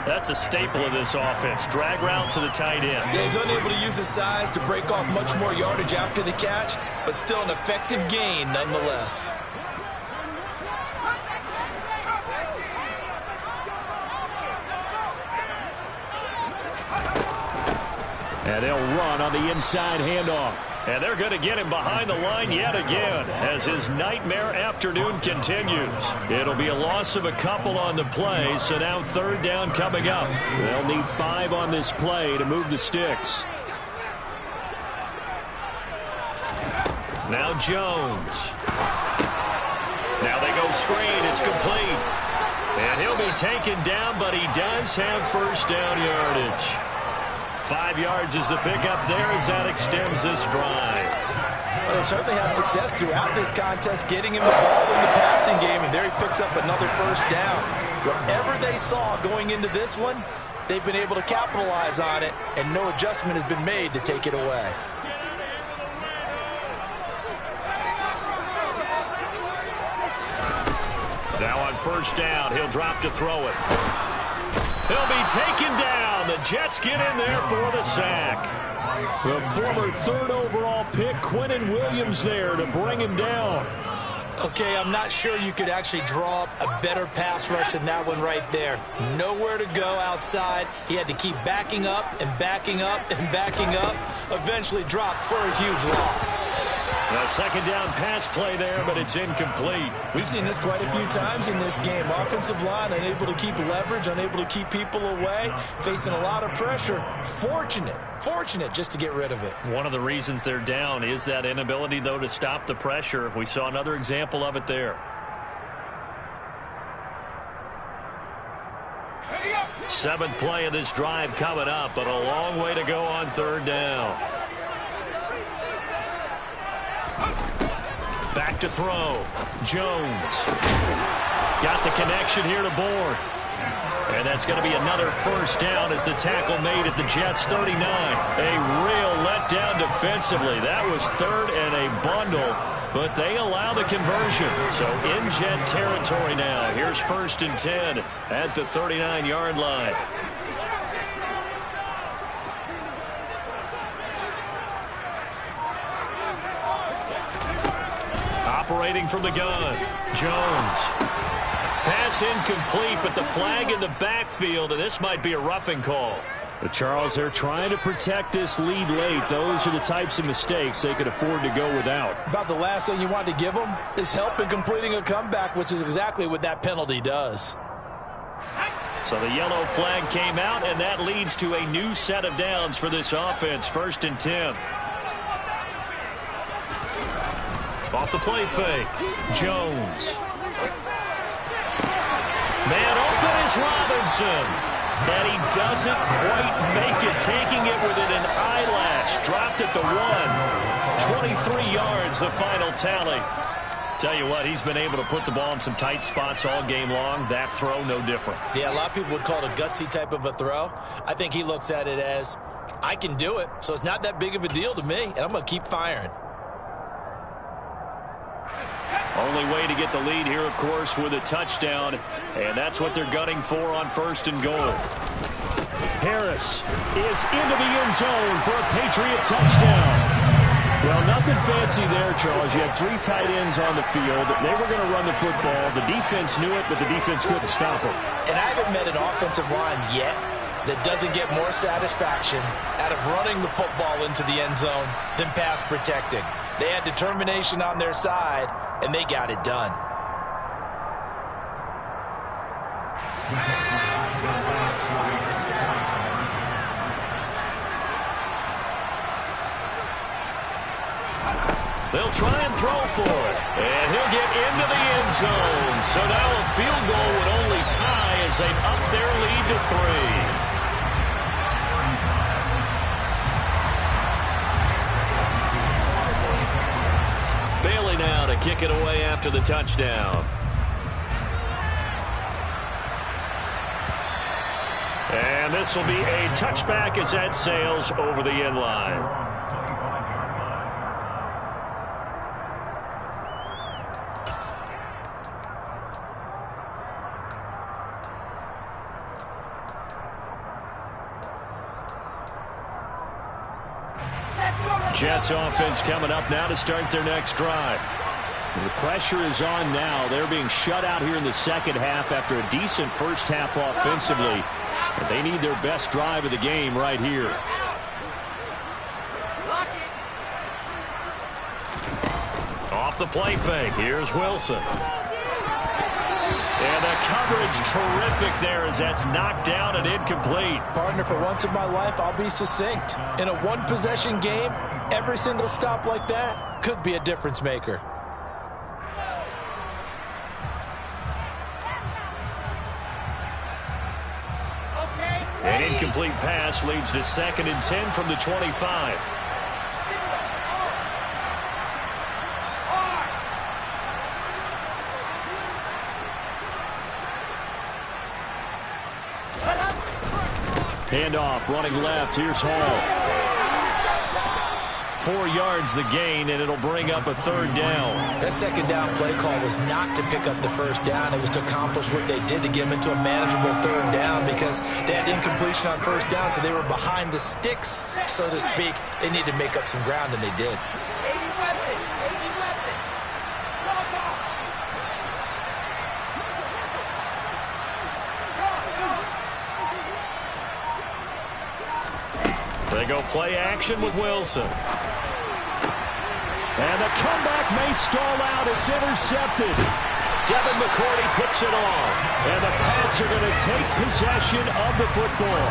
That's a staple of this offense. Drag route to the tight end. Yeah, he's unable to use his size to break off much more yardage after the catch, but still an effective gain nonetheless. And they'll run on the inside handoff. And they're going to get him behind the line yet again as his nightmare afternoon continues. It'll be a loss of a couple on the play, so now third down coming up. They'll need 5 on this play to move the sticks. Now Jones. Now they go screen. It's complete. And he'll be taken down, but he does have first down yardage. 5 yards is the pickup there as that extends this drive. Well, they certainly had success throughout this contest getting him the ball in the passing game, and there he picks up another first down. Whatever they saw going into this one, they've been able to capitalize on it, and no adjustment has been made to take it away. Now on first down, he'll drop to throw it. He'll be taken down. The Jets get in there for the sack. The former third overall pick, Quinnen Williams, there to bring him down. Okay, I'm not sure you could actually draw up a better pass rush than that one right there. Nowhere to go outside. He had to keep backing up and backing up and backing up. Eventually dropped for a huge loss. A second down pass play there, but it's incomplete. We've seen this quite a few times in this game. Offensive line unable to keep leverage, unable to keep people away, facing a lot of pressure. Fortunate just to get rid of it. One of the reasons they're down is that inability, though, to stop the pressure. We saw another example of it there. Seventh play of this drive coming up, but a long way to go on third down. Back to throw. Jones. Got the connection here to Bourne. And that's going to be another first down as the tackle made at the Jets' 39. A real letdown defensively. That was third and a bundle, but they allow the conversion. So in Jet territory now. Here's first and 10 at the 39-yard line. Operating from the gun, Jones. Pass incomplete, but the flag in the backfield, and this might be a roughing call. But Charles, they're trying to protect this lead late. Those are the types of mistakes they could afford to go without. About the last thing you want to give them is help in completing a comeback, which is exactly what that penalty does. So the yellow flag came out, and that leads to a new set of downs for this offense. First and 10. Off the play fake. Jones. Man open is Robinson. And he doesn't quite make it. Taking it within an eyelash. Dropped at the 1. 23 yards, the final tally. Tell you what, he's been able to put the ball in some tight spots all game long. That throw, no different. Yeah, a lot of people would call it a gutsy type of a throw. I think he looks at it as, I can do it, so it's not that big of a deal to me, and I'm going to keep firing. Only way to get the lead here, of course, with a touchdown, and that's what they're gunning for on first and goal. Harris is into the end zone for a Patriot touchdown. Well, nothing fancy there, Charles. You had 3 tight ends on the field. They were going to run the football. The defense knew it, but the defense couldn't stop it. And I haven't met an offensive line yet that doesn't get more satisfaction out of running the football into the end zone than pass protecting. They had determination on their side, and they got it done. They'll try and throw for it. And he'll get into the end zone. So now a field goal would only tie as they've upped their lead to 3. Bailey now to kick it away after the touchdown. And this will be a touchback as that sails over the end line. Jets offense coming up now to start their next drive. The pressure is on now. They're being shut out here in the second half after a decent first half offensively. And they need their best drive of the game right here. Off the play fake. Here's Wilson. And the coverage terrific there as that's knocked down and incomplete. Partner, for once in my life, I'll be succinct. In a one-possession game, every single stop like that could be a difference maker. An incomplete pass leads to 2nd and 10 from the 25. Handoff, running left. Here's Hall. 4 yards the gain, and it'll bring up a 3rd down. That 2nd down play call was not to pick up the 1st down. It was to accomplish what they did to get them into a manageable 3rd down because they had incompletion on 1st down, so they were behind the sticks, so to speak. They needed to make up some ground, and they did. They go play action with Wilson. And the comeback may stall out. It's intercepted. Devin McCourty picks it off. And the Pats are going to take possession of the football.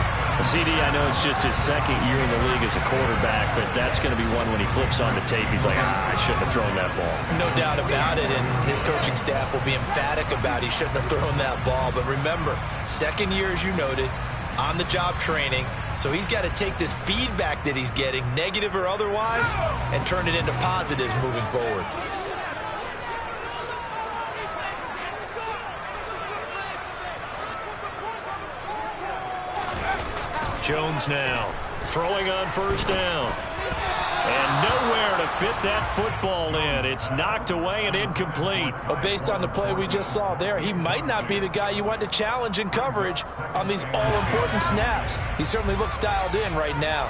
CD, I know it's just his 2nd year in the league as a quarterback, but that's going to be one when he flips on the tape. He's like, I shouldn't have thrown that ball. No doubt about it, and his coaching staff will be emphatic about he shouldn't have thrown that ball. But remember, 2nd year, as you noted, on-the-job training. So he's got to take this feedback that he's getting, negative or otherwise, and turn it into positives moving forward. Jones now throwing on 1st down. And nowhere to fit that football in. It's knocked away and incomplete. But based on the play we just saw there, he might not be the guy you want to challenge in coverage on these all-important snaps. He certainly looks dialed in right now.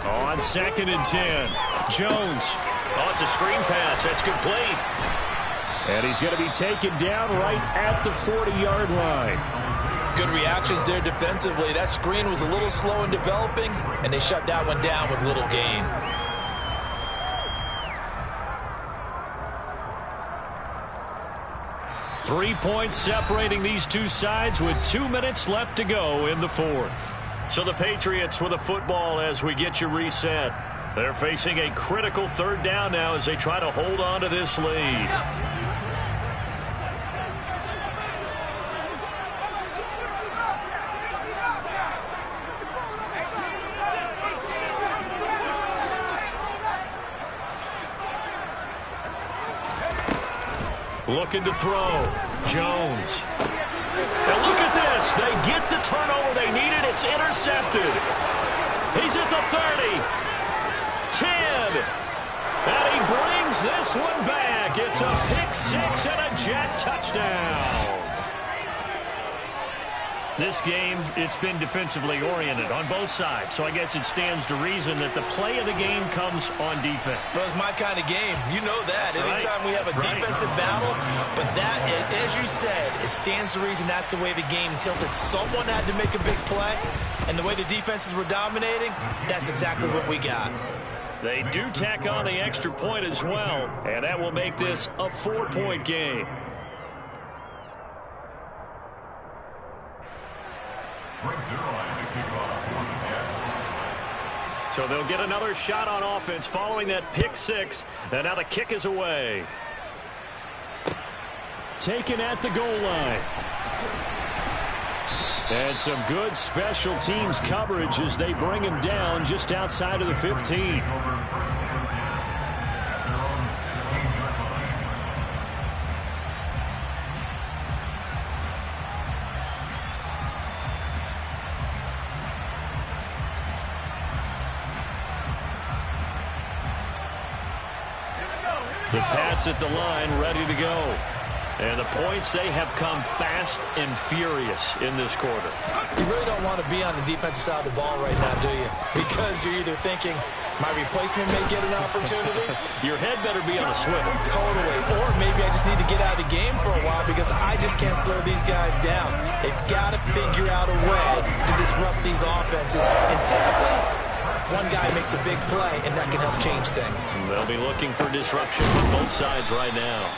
On 2nd and 10. Jones. Oh, it's a screen pass. That's complete. And he's going to be taken down right at the 40-yard line. Good reactions there defensively. That screen was a little slow in developing, and they shut that one down with little gain. Three points separating these two sides with 2 minutes left to go in the 4th. So the Patriots with a football as we get you reset. They're facing a critical 3rd down now as they try to hold on to this lead. Looking to throw. Jones. And look at this. They get the turnover they needed. It's intercepted. He's at the 30. 10. And he brings this one back. It's a pick-6 and a Jet touchdown. This game, it's been defensively oriented on both sides, so I guess it stands to reason that the play of the game comes on defense. So it's my kind of game. You know that. Anytime we have a defensive battle, but that, as you said, it stands to reason that's the way the game tilted. Someone had to make a big play, and the way the defenses were dominating, that's exactly what we got. They do tack on the extra point as well, and that will make this a 4-point game. Brings it on to kick So they'll get another shot on offense following that pick six. And now the kick is away. Taken at the goal line. And some good special teams coverage as they bring him down just outside of the 15. The Pats at the line, ready to go. And the points, they have come fast and furious in this quarter. You really don't want to be on the defensive side of the ball right now, do you? Because you're either thinking, my replacement may get an opportunity. Your head better be on a swivel. Totally. Or maybe I just need to get out of the game for a while because I just can't slow these guys down. They've got to figure out a way to disrupt these offenses. And typically, one guy makes a big play, and that can help change things. They'll be looking for disruption on both sides right now.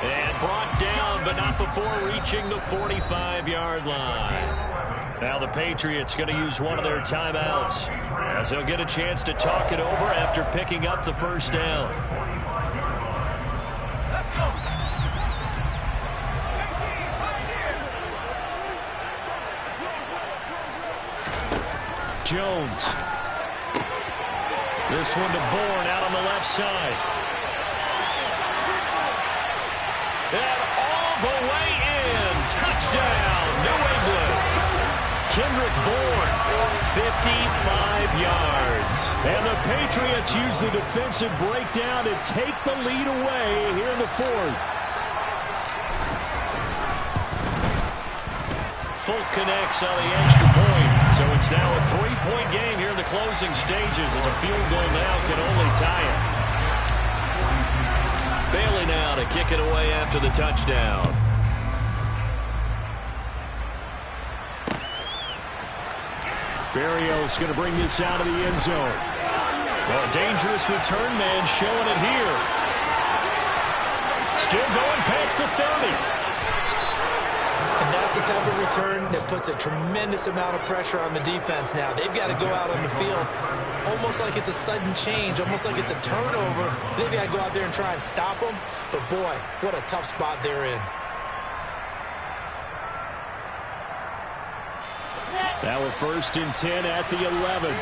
And brought down, but not before reaching the 45-yard line. Now the Patriots going to use one of their timeouts as they'll get a chance to talk it over after picking up the first down. Jones. This one to Bourne out on the left side. And all the way in. Touchdown, New England. Kendrick Bourne, 55 yards. And the Patriots use the defensive breakdown to take the lead away here in the fourth. Folk connects on the extra point. So it's now a 3-point game here in the closing stages as a field goal now can only tie it. Bailey now to kick it away after the touchdown. Berrios going to bring this out of the end zone. Well, a dangerous return man showing it here. Still going past the 30. And that's the type of return that puts a tremendous amount of pressure on the defense now. They've got to go out on the field almost like it's a sudden change, almost like it's a turnover. Maybe I go out there and try and stop them. But, boy, what a tough spot they're in. Now we're 1st and 10 at the 11.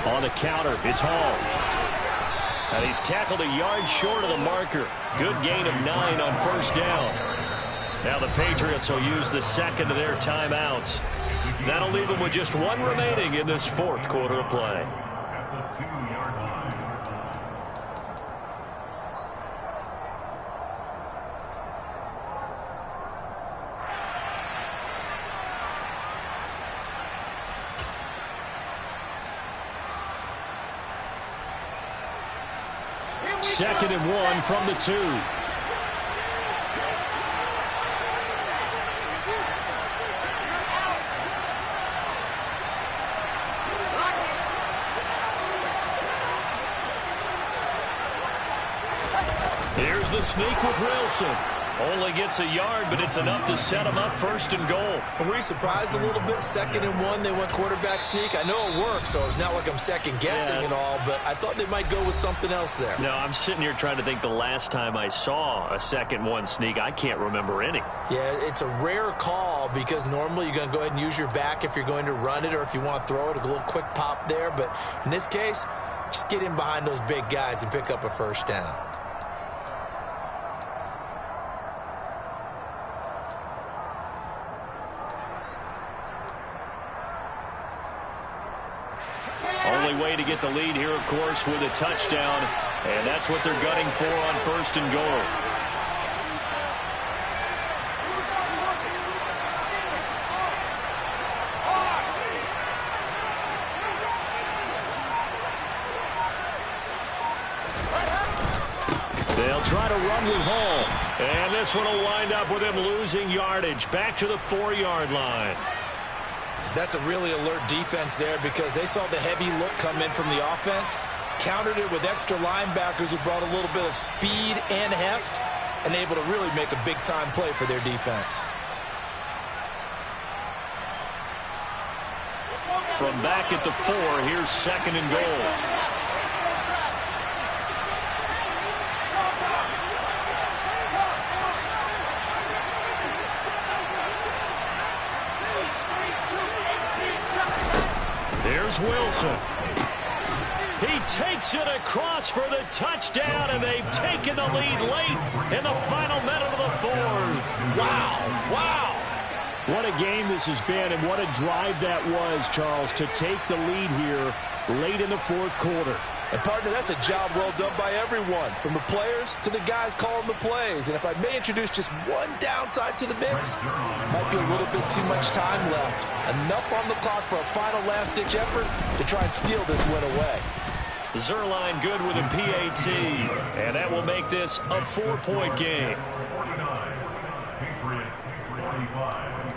On the counter, it's Hall. And he's tackled a yard short of the marker. Good gain of 9 on first down. Now the Patriots will use the second of their timeouts. That'll leave them with just one remaining in this fourth quarter of play. Second and 1 from the 2. Here's the sneak with Wilson. Only gets a yard, but it's enough to set him up 1st and goal. Were we surprised a little bit? 2nd and 1, they went quarterback sneak. I know it works, so it's not like I'm second-guessing at all, but I thought they might go with something else there. No, I'm sitting here trying to think the last time I saw a 2nd-1 sneak. I can't remember any. Yeah, it's a rare call because normally you're going to go ahead and use your back if you're going to run it or if you want to throw it, a little quick pop there. But in this case, just get in behind those big guys and pick up a first down. Only way to get the lead here, of course, with a touchdown. And that's what they're gunning for on 1st and goal. They'll try to run with Hall. And this one will wind up with him losing yardage back to the 4-yard line. That's a really alert defense there because they saw the heavy look come in from the offense, countered it with extra linebackers who brought a little bit of speed and heft, and able to really make a big-time play for their defense. From back at the 4, here's 2nd and goal. Here's Wilson. He takes it across for the touchdown, and they've taken the lead late in the final minute of the 4th. Wow, wow. What a game this has been, and what a drive that was, Charles, to take the lead here late in the 4th quarter. And, partner, that's a job well done by everyone, from the players to the guys calling the plays. And if I may introduce just one downside to the mix, might be a little bit too much time left. Enough on the clock for a final last-ditch effort to try and steal this win away. Zerline good with a PAT, and that will make this a 4-point game. 49. Patriots 45.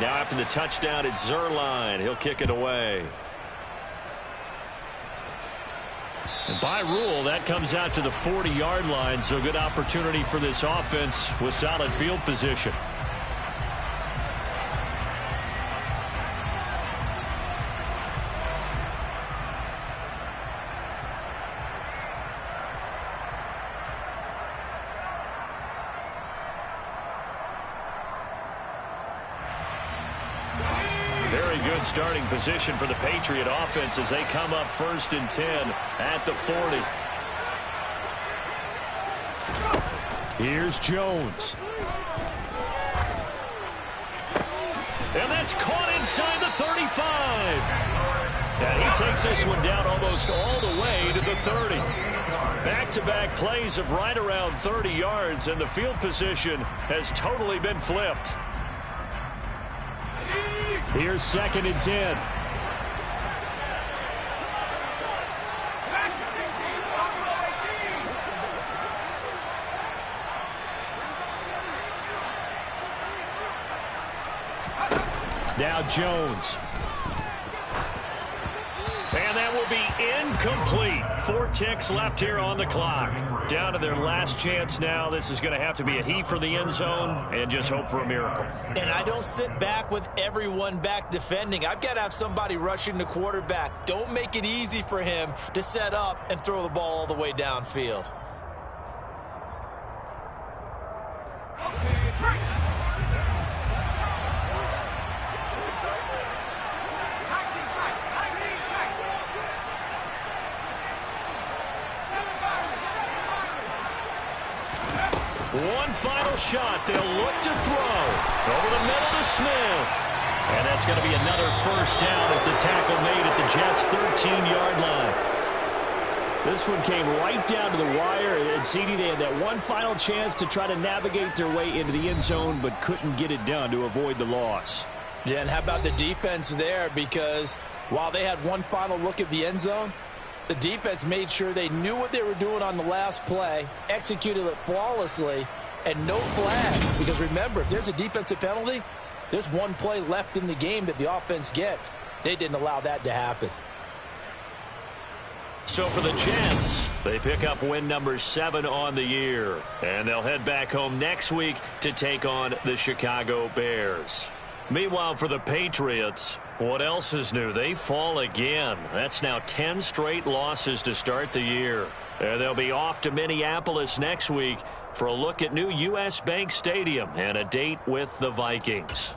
Now after the touchdown, it's Zerline. He'll kick it away. And by rule, that comes out to the 40-yard line, so good opportunity for this offense with solid field position. Very good starting position for the Patriot offense as they come up 1st and 10 at the 40. Here's Jones. And that's caught inside the 35. And he takes this one down almost all the way to the 30. Back-to-back plays of right around 30 yards, and the field position has totally been flipped. Here's 2nd and 10. Now Jones. And that will be incomplete. 4 ticks left here on the clock. Down to their last chance now. This is going to have to be a heave for the end zone and just hope for a miracle. And I don't sit back with everyone back defending. I've got to have somebody rushing the quarterback. Don't make it easy for him to set up and throw the ball all the way downfield. One final shot. They'll look to throw. Over the middle to Smith. And that's going to be another 1st down as the tackle made at the Jets' 13-yard line. This one came right down to the wire. And CD, they had that one final chance to try to navigate their way into the end zone, but couldn't get it done to avoid the loss. Yeah, and how about the defense there? Because while they had one final look at the end zone, the defense made sure they knew what they were doing on the last play, executed it flawlessly, and no flags. Because remember, if there's a defensive penalty, there's one play left in the game that the offense gets. They didn't allow that to happen. So for the Jets, they pick up win number 7 on the year. And they'll head back home next week to take on the Chicago Bears. Meanwhile, for the Patriots, what else is new? They fall again. That's now 10 straight losses to start the year. And they'll be off to Minneapolis next week for a look at new U.S. Bank Stadium and a date with the Vikings.